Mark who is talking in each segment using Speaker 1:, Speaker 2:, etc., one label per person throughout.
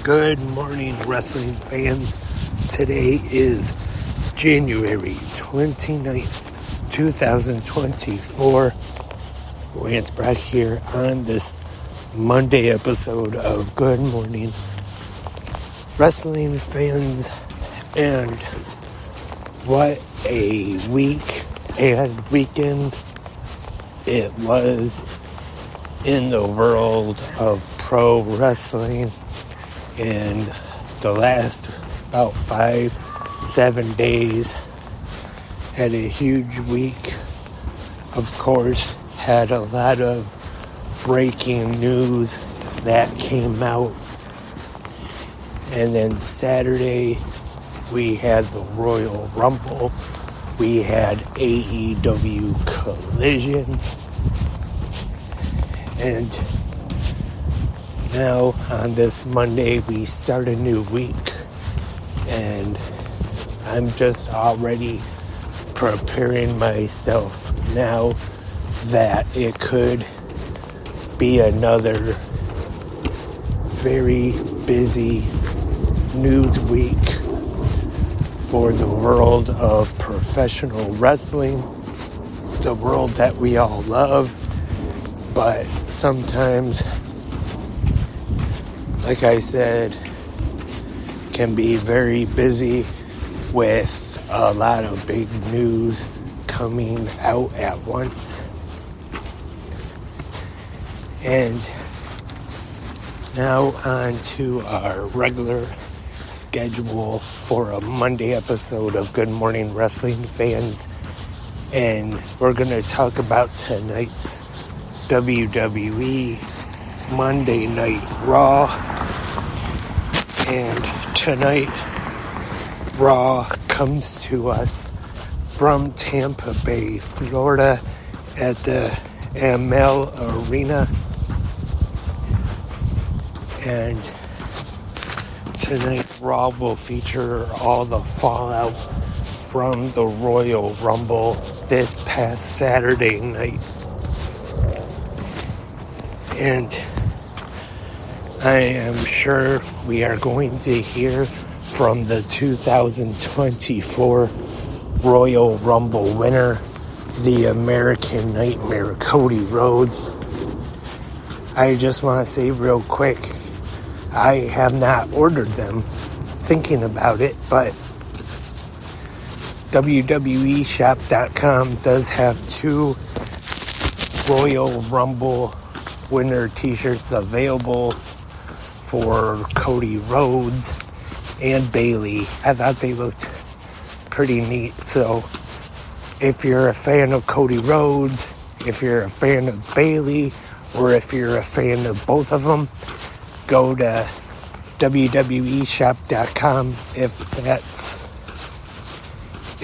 Speaker 1: Good morning, wrestling fans. Today is January 29th, 2024. Lance Brock here on this Monday episode of Good Morning Wrestling Fans. And what a week and weekend it was in the world of pro wrestling. In the last about 5-7 days, had a huge week. Of course, had a lot of breaking news that came out. And then Saturday, we had the Royal Rumble. We had AEW Collision. And now, on this Monday, we start a new week, and I'm just already preparing myself now that it could be another very busy news week for the world of professional wrestling, the world that we all love, but sometimes, like I said, can be very busy with a lot of big news coming out at once. And now on to our regular schedule for a Monday episode of Good Morning Wrestling Fans. And we're going to talk about tonight's WWE Monday Night Raw. And tonight, Raw comes to us from Tampa Bay, Florida, at the Amel Arena. And tonight, Raw will feature all the fallout from the Royal Rumble this past Saturday night. And I am sure we are going to hear from the 2024 Royal Rumble winner, the American Nightmare, Cody Rhodes. I just want to say real quick, I have not ordered them, thinking about it, but WWEshop.com does have 2 Royal Rumble winner t-shirts available for Cody Rhodes and Bayley. I thought they looked pretty neat. So if you're a fan of Cody Rhodes, if you're a fan of Bayley, or if you're a fan of both of them, go to WWEshop.com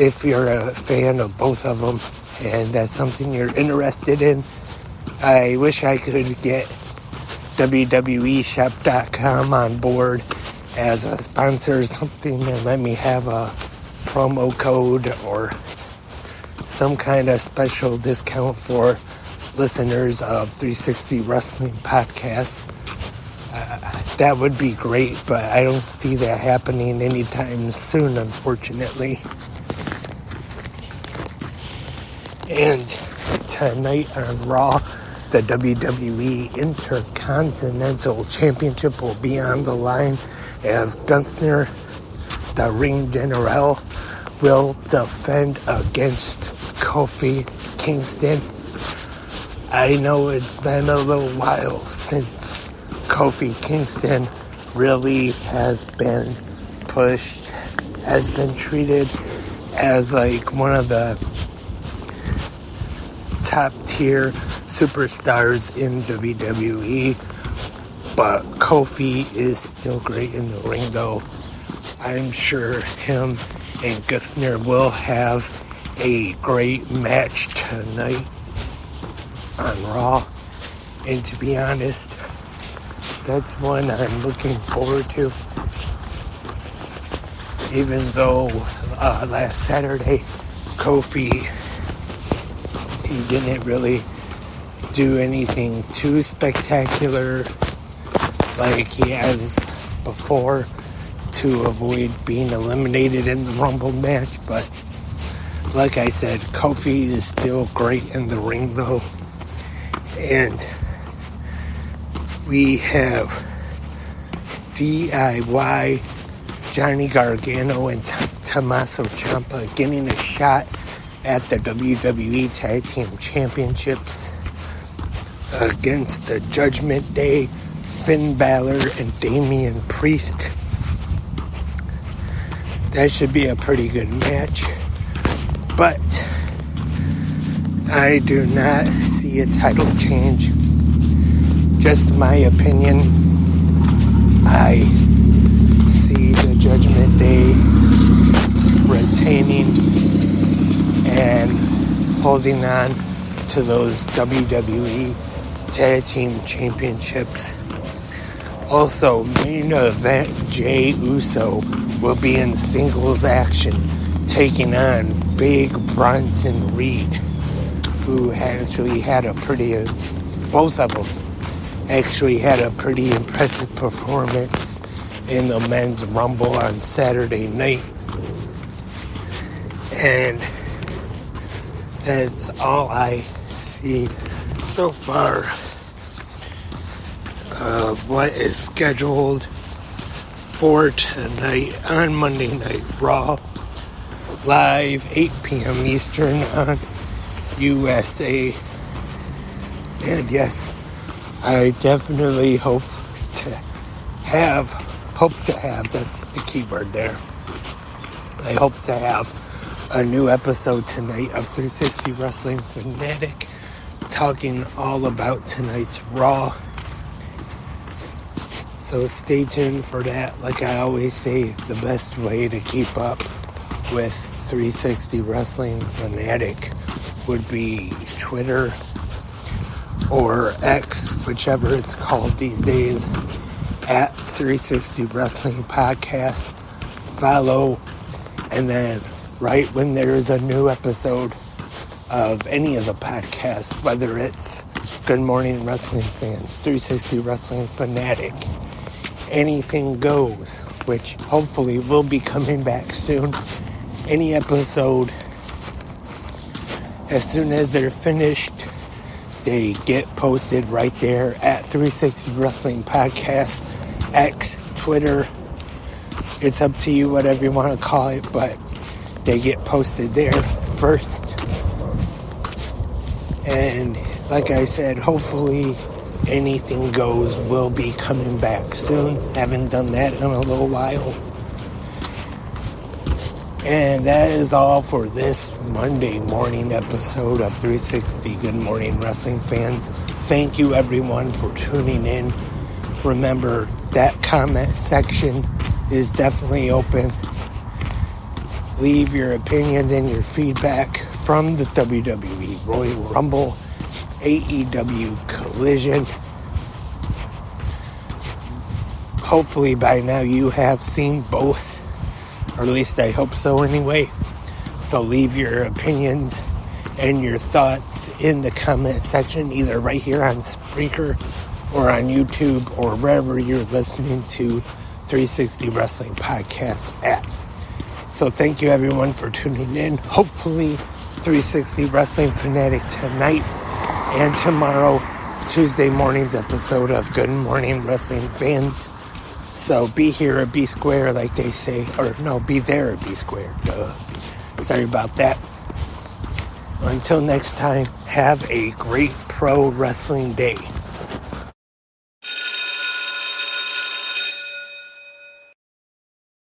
Speaker 1: if you're a fan of both of them and that's something you're interested in. I wish I could get WWEshop.com on board as a sponsor or something and let me have a promo code or some kind of special discount for listeners of 360 Wrestling Podcast. That would be great, but I don't see that happening anytime soon, unfortunately. And tonight on Raw, the WWE Intercontinental Championship will be on the line as Gunther, the Ring General, will defend against Kofi Kingston. I know it's been a little while since Kofi Kingston really has been pushed, has been treated as like one of the top tier superstars in WWE, but Kofi is still great in the ring though. I'm sure him and Gunther will have a great match tonight on Raw, and to be honest, that's one I'm looking forward to. Even though last Saturday Kofi, he didn't really do anything too spectacular. Like, he has before to avoid being eliminated in the Rumble match. But like I said, Kofi is still great in the ring though. And we have DIY, Johnny Gargano and Tommaso Ciampa getting a shot at the WWE Tag Team Championships against the Judgment Day, Finn Balor and Damian Priest. That should be a pretty good match, but I do not see a title change. Just my opinion. I see the Judgment Day retaining and holding on to those WWE Tag Team Championships. Also, main event, Jey Uso will be in singles action, taking on Big Bronson Reed, who actually had both of them actually had a pretty impressive performance in the Men's Rumble on Saturday night. And that's all I see so far of what is scheduled for tonight on Monday Night Raw, live 8 p.m. Eastern on USA. And yes, I definitely hope to have, that's the key word there. I hope to have a new episode tonight of 360 Wrestling Fanatic, talking all about tonight's Raw. So stay tuned for that. Like I always say, the best way to keep up with 360 Wrestling Fanatic would be Twitter or X, whichever it's called these days, at 360 Wrestling Podcast. Follow, and then right when there is a new episode of any of the podcasts, whether it's Good Morning Wrestling Fans, 360 Wrestling Fanatic, Anything Goes, which hopefully will be coming back soon. Any episode, as soon as they're finished, they get posted right there at 360 Wrestling Podcast, X, Twitter. It's up to you, whatever you want to call it, but they get posted there first. And like I said, hopefully Anything Goes will be coming back soon. Haven't done that in a little while. And that is all for this Monday morning episode of 360 Good Morning Wrestling Fans. Thank you everyone for tuning in. Remember, that comment section is definitely open. Leave your opinions and your feedback from the WWE Royal Rumble, AEW Collision. Hopefully by now you have seen both, or at least I hope so anyway. So leave your opinions and your thoughts in the comment section, either right here on Spreaker or on YouTube or wherever you're listening to 360 Wrestling Podcast at. So thank you everyone for tuning in. Hopefully 360 Wrestling Fanatic tonight and tomorrow, Tuesday morning's episode of Good Morning Wrestling Fans. So be here or be square, like they say. Or no, be there or be square. Duh. Sorry about that. Until next time, have a great pro wrestling day.